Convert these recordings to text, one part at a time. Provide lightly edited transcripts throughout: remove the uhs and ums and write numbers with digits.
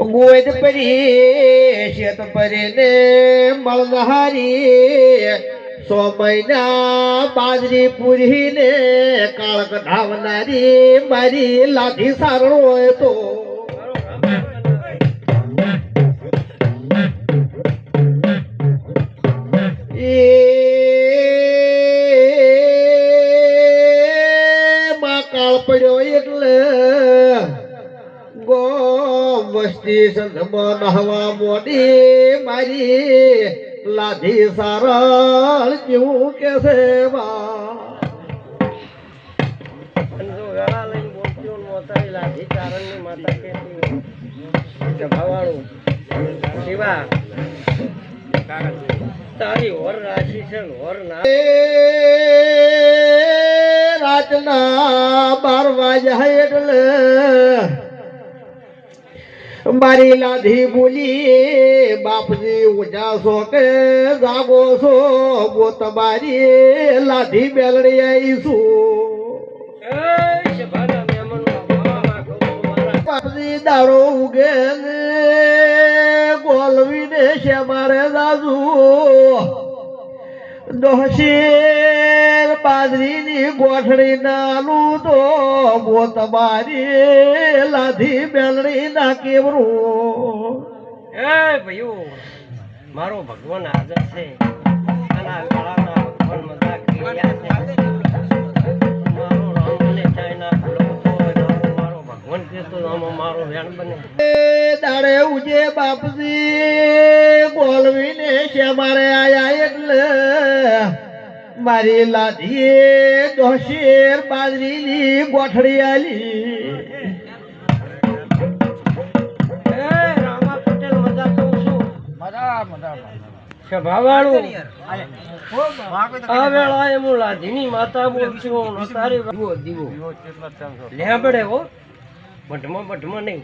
ગોદ પરી શેત પરીને મળનહારી 100 મહિના બાજરી પૂરીને કાળ કઢાવનારી મારી લાઠી સારણ હોય તો માં કાળ પડ્યો એટલે ગોમ વસ્તી સંધમાં નહવા મોડી મારી લાધી સારણ કેવું કે છે લાધી ચારણ ની માતા કે ભવાળું શિવા તારી હોર રાશિ છે હોર ના રાતના 12 વાગ્યા એટલે મારી લાધી બોલી બાપજી ઊંચા છો કે જાગો છો બો તમારી લાધી બેલડી આવીશું બાપજી દાડો ઉગે ને ગોલવીને છે મારે દાદુ દોશેર બાજરીની ગોઠડી નાલું તો બો તમારી લાધી બેલડી ના કેવરું એ ભાઈઓ મારો ભગવાન હાજર છે આના ગળાના ભગવાન મજાક કર્યા છે મારો રામ ને ચાઈના મારો ભગવાન કેતો આમાં મારો વેણ બને એ દાડે ઉજે બાપજી બોલવીને છે મારે આયા એટલે મારી લાધીએ દોશેર બાજરીની ગોઠડી આલી રામા પટેલ મજા કહું છું સ્વભાવવાળું આ વેળાએ હું લાધીની માતા બોલું છું તારી દીવો લેબડે હો મઢમાં નહીં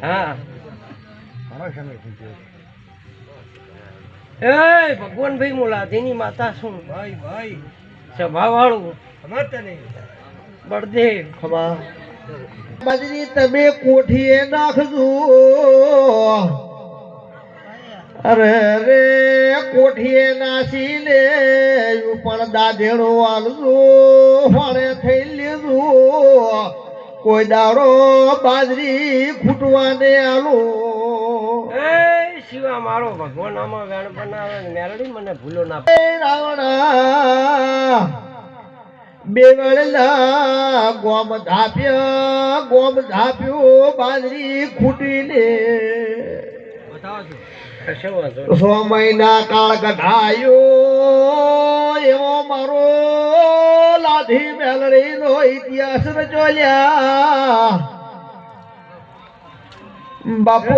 હા એ ભગવાન ભાઈ હું લાધીની માતા છું ભાઈ સ્વભાવવાળું બળદેવ ખબા બાજરી તમે કોઠીએ નાખજો અરે રે કોઠીએ નાસીને પણ દાઢેડો આલજો ફળે થઈ લેજો કોઈ દાડો બાજરી ખૂટવાને આલો શિવા મારો ભગવાન આમાં વેણ બનાવે મેરડી મને ભૂલો ના રાવણા બે વેળના ગોમ ધાપ્યો બાજરી ખૂટીને 100 મહિના કાળ કઢાયો એવો મારો લાધી મેલડી નો ઇતિહાસ રચોલ્યા બાપો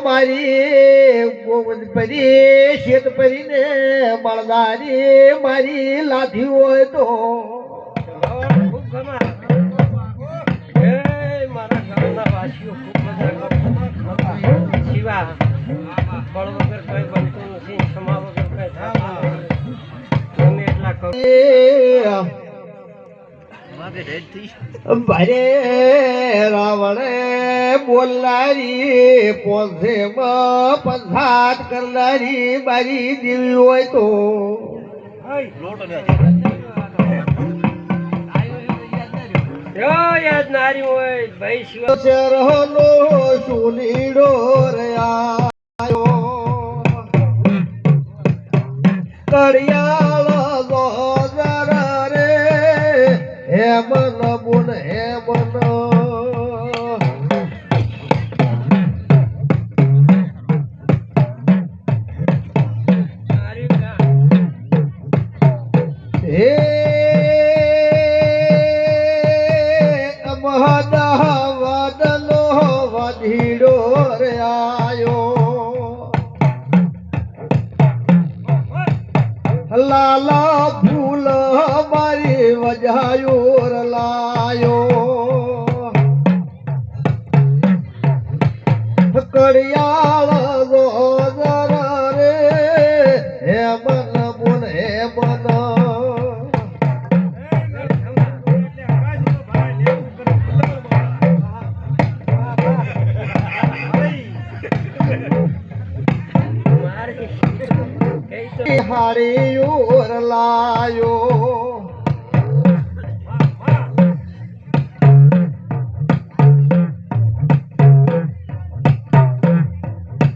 મારી ગોવંદ પરી શેત પરીને મળનારી મારી લાધી હોય તો મારા ગામના વાસીઓ ખૂબ મજા શિવા બળ વગર કઈ બનતું નથી ક્ષમા વગર કઈ થતું તમે એટલા કહો ભરે રાવણે બોલનારી પોસેમાં પંથાટ કરનારી મારી દેવી હોય તો યાદ નારી હોય ભાઈ શિવનો સુનીડો રહ્યા કડિયાળ રે હેમન બુન હેમન હે મહદા વદલો વધીડો રે આયો લાલા ફૂલ મારી વજાયો લાયો કડિયાળ રોજર રે હેમન બુન હેમન હારી ઓર લાયો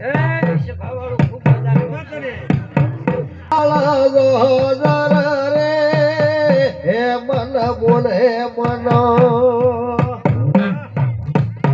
એ સભાવાળું ખૂબ બધા રે હે મન બોલે મન